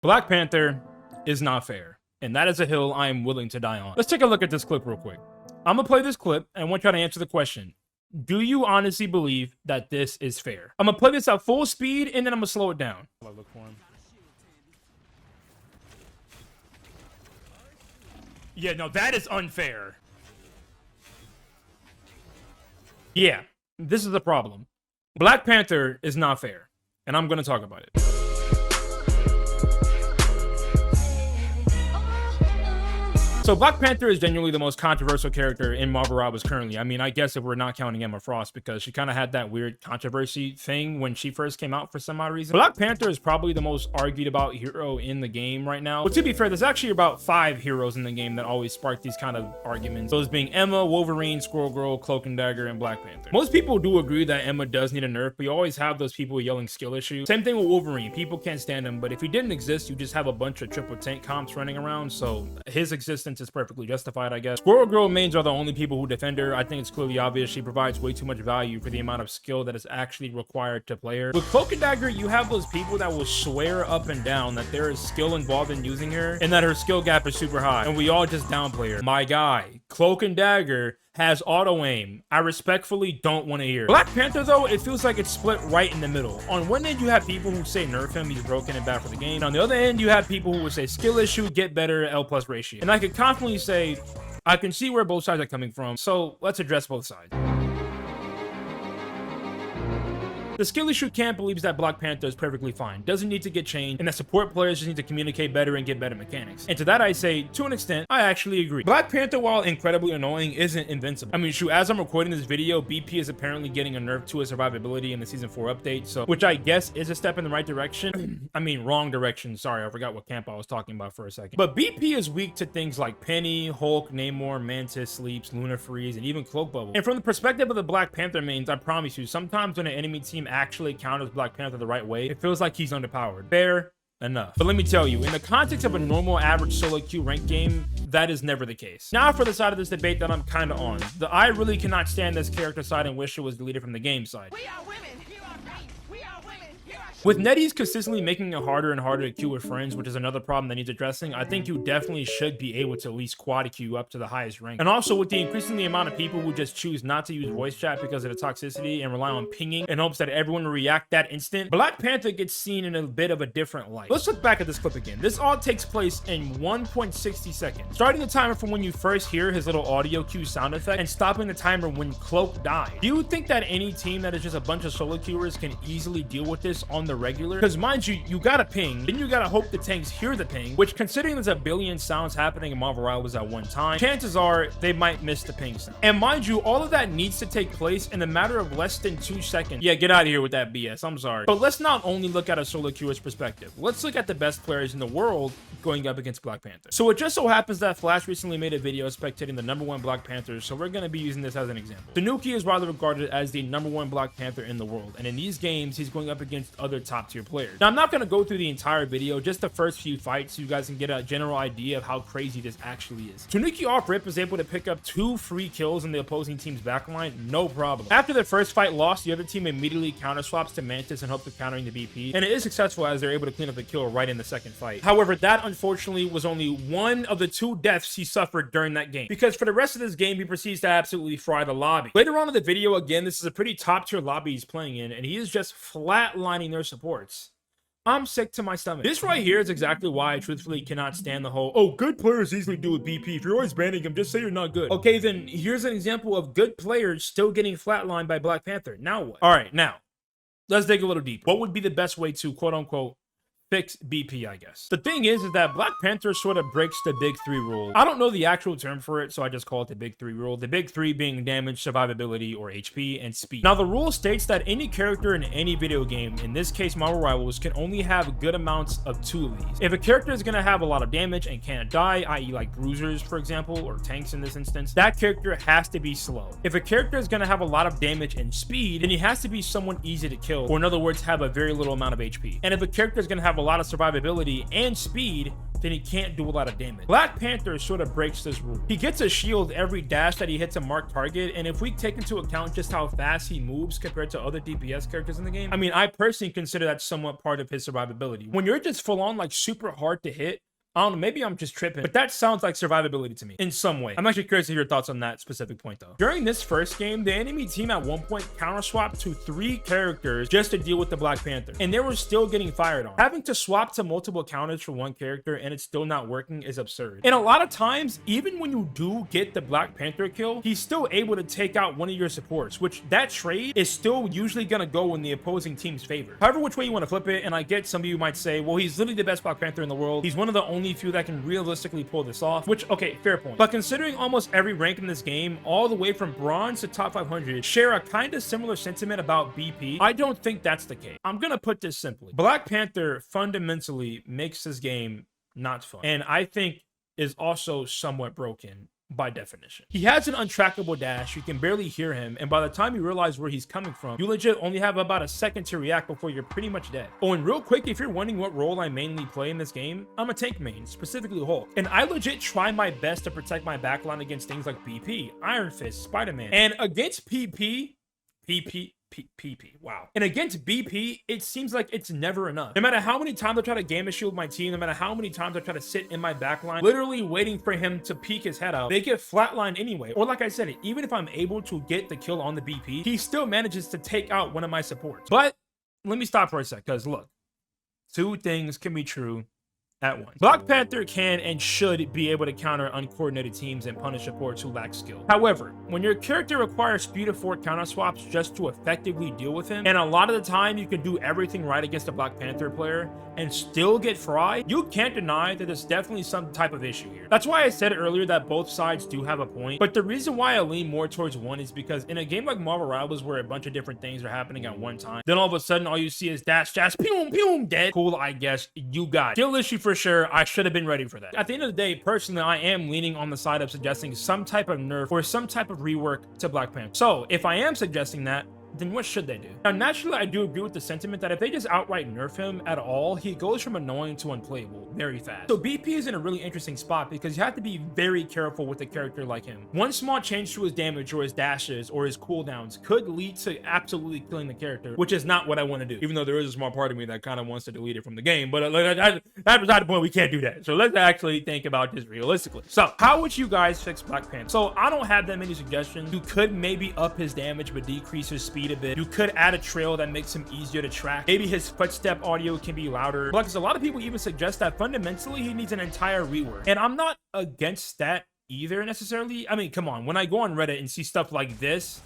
Black Panther is not fair, and that is a hill I am willing to die on. Let's take a look at this clip real quick. I'm gonna play this clip and I want you to answer the question. Do you honestly believe that this is fair? I'm gonna play this at full speed and then I'm gonna slow it down. I'll look for him. Yeah, no, that is unfair. Yeah, this is the problem. Black Panther is not fair, and I'm gonna talk about it. So Black Panther is genuinely the most controversial character in Marvel Rivals currently. I mean, I guess if we're not counting Emma Frost, because she kind of had that weird controversy thing when she first came out for some odd reason. Black Panther is probably the most argued about hero in the game right now. But to be fair, there's actually about 5 heroes in the game that always spark these kind of arguments. Those being Emma, Wolverine, Squirrel Girl, Cloak and Dagger, and Black Panther. Most people do agree that Emma does need a nerf, but you always have those people yelling skill issue. Same thing with Wolverine. People can't stand him, but if he didn't exist, you just have a bunch of triple tank comps running around, so his existence is perfectly justified, I guess. Squirrel Girl mains are the only people who defend her. I think it's clearly obvious she provides way too much value for the amount of skill that is actually required to play her. With Cloak and Dagger, you have those people that will swear up and down that there is skill involved in using her and that her skill gap is super high, and we all just downplay her. My guy, Cloak and Dagger has auto aim. I respectfully don't want to hear. Black Panther though, it feels like it's split right in the middle. On one end you have people who say nerf him, he's broken and bad for the game. On the other end you have people who would say skill issue, get better, L+ ratio. And I could confidently say I can see where both sides are coming from, so let's address both sides. The skill issue camp believes that Black Panther is perfectly fine, doesn't need to get changed, and that support players just need to communicate better and get better mechanics. And to that I say, to an extent, I actually agree. Black Panther, while incredibly annoying, isn't invincible. I mean, shoot, as I'm recording this video, BP is apparently getting a nerf to his survivability in the Season 4 update, so which I guess is a step in the right direction. I mean, wrong direction. Sorry, I forgot what camp I was talking about for a second. But BP is weak to things like Penny, Hulk, Namor, Mantis, Sleeps, Luna Freeze, and even Cloak Bubble. And from the perspective of the Black Panther mains, I promise you, sometimes when an enemy team actually counters Black Panther the right way, it feels like he's underpowered. Fair enough. But let me tell you, in the context of a normal average solo queue ranked game, that is never the case. Now for the side of this debate that I'm kind of on. The I really cannot stand this character side and wish it was deleted from the game side. We are women. You are men. We are women. You are With Netties consistently making it harder and harder to queue with friends, which is another problem that needs addressing, I think you definitely should be able to at least quad queue up to the highest rank. And also with the increasingly amount of people who just choose not to use voice chat because of the toxicity and rely on pinging in hopes that everyone will react that instant, Black Panther gets seen in a bit of a different light. Let's look back at this clip again. This all takes place in 1.60 seconds. Starting the timer from when you first hear his little audio cue sound effect and stopping the timer when Cloak died. Do you think that any team that is just a bunch of solo queuers can easily deal with this on the regular? Because mind you, you gotta ping, then you gotta hope the tanks hear the ping, which considering there's a billion sounds happening in Marvel Rivals at one time, chances are they might miss the ping sound. And mind you, all of that needs to take place in a matter of less than 2 seconds. Yeah, get out of here with that BS, I'm sorry. But let's not only look at a solo queuer's perspective. Let's look at the best players in the world going up against Black Panther. So it just so happens that Flash recently made a video spectating the #1 Black Panther, so we're gonna be using this as an example. Tanuki is widely regarded as the #1 Black Panther in the world, and in these games, he's going up against other top tier players. Now, I'm not gonna go through the entire video, just the first few fights, so you guys can get a general idea of how crazy this actually is. Tanuki off rip is able to pick up 2 free kills in the opposing team's backline, no problem. After the first fight lost, the other team immediately counter swaps to Mantis in hopes of countering the BP, and it is successful as they're able to clean up the kill right in the second fight. However, that unfortunately was only one of the 2 deaths he suffered during that game, because for the rest of this game, he proceeds to absolutely fry the lobby. Later on in the video, again, this is a pretty top tier lobby he's playing in, and he is just flatlining their supports. I'm sick to my stomach. This right here is exactly why I truthfully cannot stand the whole, oh, good players easily do with BP. If you're always banning them, just say you're not good. Okay, then here's an example of good players still getting flatlined by Black Panther. Now what? All right, now, let's dig a little deeper. What would be the best way to, quote unquote, fix BP, I guess? The thing is that Black Panther sort of breaks the big 3 rule. I don't know the actual term for it, so I just call it the big 3 rule. The big 3 being damage, survivability, or HP, and speed. Now, the rule states that any character in any video game, in this case Marvel Rivals, can only have good amounts of 2 of these. If a character is going to have a lot of damage and can't die, i.e. like bruisers, for example, or tanks in this instance, that character has to be slow. If a character is going to have a lot of damage and speed, then he has to be someone easy to kill, or in other words, have a very little amount of HP. And if a character is going to have a lot of survivability and speed, then he can't do a lot of damage. Black Panther sort of breaks this rule. He gets a shield every dash that he hits a marked target, and if we take into account just how fast he moves compared to other DPS characters in the game, I mean, I personally consider that somewhat part of his survivability. When you're just full on like super hard to hit, I don't know, maybe I'm just tripping, but that sounds like survivability to me in some way. I'm actually curious to hear your thoughts on that specific point though. During this first game, the enemy team at one point counter swapped to 3 characters just to deal with the Black Panther, and they were still getting fired on. Having to swap to multiple counters for one character and it's still not working is absurd. And a lot of times, even when you do get the Black Panther kill, he's still able to take out one of your supports, which that trade is still usually gonna go in the opposing team's favor. However, which way you want to flip it, and I get some of you might say, well, he's literally the best Black Panther in the world. He's one of the only few that can realistically pull this off, which, okay, fair point. But considering almost every rank in this game, all the way from bronze to top 500, share a kind of similar sentiment about BP, I don't think that's the case. I'm gonna put this simply. Black Panther fundamentally makes this game not fun, and I think is also somewhat broken by definition. He has an untrackable dash, you can barely hear him, and by the time you realize where he's coming from, you legit only have about a second to react before you're pretty much dead. Oh, and real quick, if you're wondering what role I mainly play in this game, I'm a tank main, specifically Hulk, and I legit try my best to protect my backline against things like BP, Iron Fist, Spider-Man, and against PP, wow. And against BP, it seems like it's never enough. No matter how many times I try to gamma shield my team, no matter how many times I try to sit in my backline, literally waiting for him to peek his head out, they get flatlined anyway. Or like I said, even if I'm able to get the kill on the BP, he still manages to take out one of my supports. But let me stop for a sec, because look, 2 things can be true at once. Black Panther can and should be able to counter uncoordinated teams and punish supports who lack skill. However, when your character requires speed of 4 counter swaps just to effectively deal with him, and a lot of the time you can do everything right against a Black Panther player and still get fried, you can't deny that there's definitely some type of issue here. That's why I said earlier that both sides do have a point, but the reason why I lean more towards one is because in a game like Marvel Rivals where a bunch of different things are happening at one time, then all of a sudden all you see is dash, pew, pew, dead. Cool, I guess you got it. Skill issue for sure. I should have been ready for that. At the end of the day, personally, I am leaning on the side of suggesting some type of nerf or some type of rework to Black Panther. So if I am suggesting that, then what should they do? Now, naturally, I do agree with the sentiment that if they just outright nerf him at all, he goes from annoying to unplayable very fast. So BP is in a really interesting spot because you have to be very careful with a character like him. One small change to his damage or his dashes or his cooldowns could lead to absolutely killing the character, which is not what I want to do. Even though there is a small part of me that kind of wants to delete it from the game, but that's beside the point. We can't do that. So let's actually think about this realistically. So how would you guys fix Black Panther? So I don't have that many suggestions. You could maybe up his damage but decrease his speed a bit. You could add a trail that makes him easier to track. Maybe his footstep audio can be louder. But because a lot of people even suggest that fundamentally he needs an entire rework. And I'm not against that either necessarily. I mean, come on. When I go on Reddit and see stuff like this,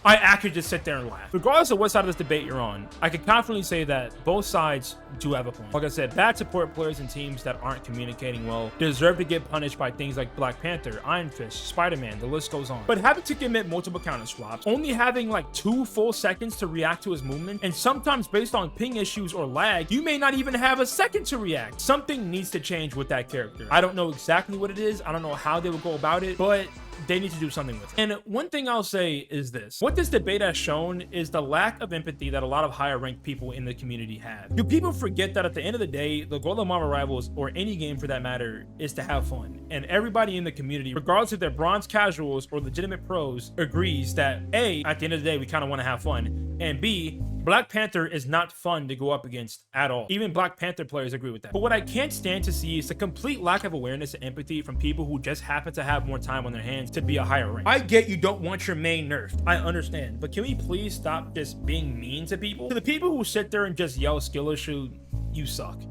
I actually just sit there and laugh. Regardless of what side of this debate you're on, I can confidently say that both sides do have a point. Like I said, bad support players and teams that aren't communicating well deserve to get punished by things like Black Panther, Iron Fist, Spider-Man, the list goes on. But having to commit multiple counter swaps, only having like 2 full seconds to react to his movement, and sometimes based on ping issues or lag, you may not even have a second to react. Something needs to change with that character. I don't know exactly what it is. I don't know how they would go about it, but they need to do something with it. And one thing I'll say is this. What this debate has shown is the lack of empathy that a lot of higher ranked people in the community have. Do people forget that at the end of the day, the goal of Marvel Rivals, or any game for that matter, is to have fun? And everybody in the community, regardless if they're bronze casuals or legitimate pros, agrees that A, at the end of the day, we kind of want to have fun, and B, Black Panther is not fun to go up against at all. Even Black Panther players agree with that. But what I can't stand to see is the complete lack of awareness and empathy from people who just happen to have more time on their hands to be a higher rank. I get you don't want your main nerfed. I understand. But can we please stop just being mean to people? To the people who sit there and just yell skill issue, you suck.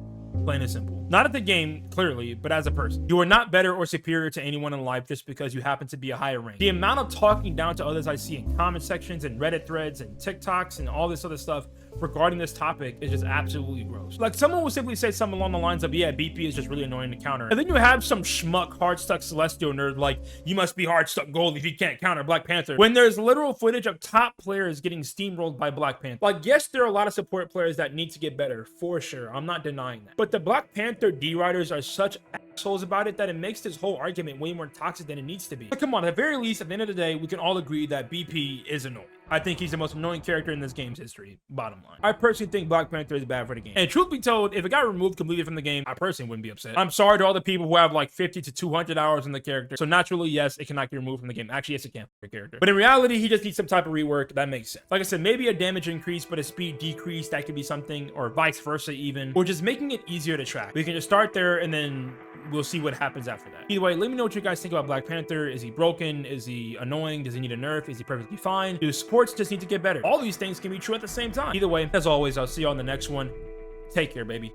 Plain and simple. Not at the game, clearly, but as a person. You are not better or superior to anyone in life just because you happen to be a higher rank. The amount of talking down to others I see in comment sections and Reddit threads and TikToks and all this other stuff regarding this topic is just absolutely gross. Like, someone will simply say something along the lines of, yeah, BP is just really annoying to counter. And then you have some schmuck hard-stuck Celestial nerd like, you must be hard-stuck gold if you can't counter Black Panther. When there's literal footage of top players getting steamrolled by Black Panther. Like, yes, there are a lot of support players that need to get better, for sure. I'm not denying that. But the Black Panther D-Riders are such assholes about it that it makes this whole argument way more toxic than it needs to be. But come on, at the very least, at the end of the day, we can all agree that BP is annoying. I think he's the most annoying character in this game's history, bottom line. I personally think Black Panther is bad for the game. And truth be told, if it got removed completely from the game, I personally wouldn't be upset. I'm sorry to all the people who have like 50 to 200 hours in the character. So naturally, yes, it cannot get removed from the game. Actually, yes, it can for the character. But in reality, he just needs some type of rework. That makes sense. Like I said, maybe a damage increase, but a speed decrease, that could be something, or vice versa even. Or just making it easier to track. We can just start there and then we'll see what happens after that. Either way, let me know what you guys think about Black Panther. Is he broken? Is he annoying? Does he need a nerf? Is he perfectly fine? Do supports just need to get better? All these things can be true at the same time. Either way, as always, I'll see you on the next one. Take care, baby.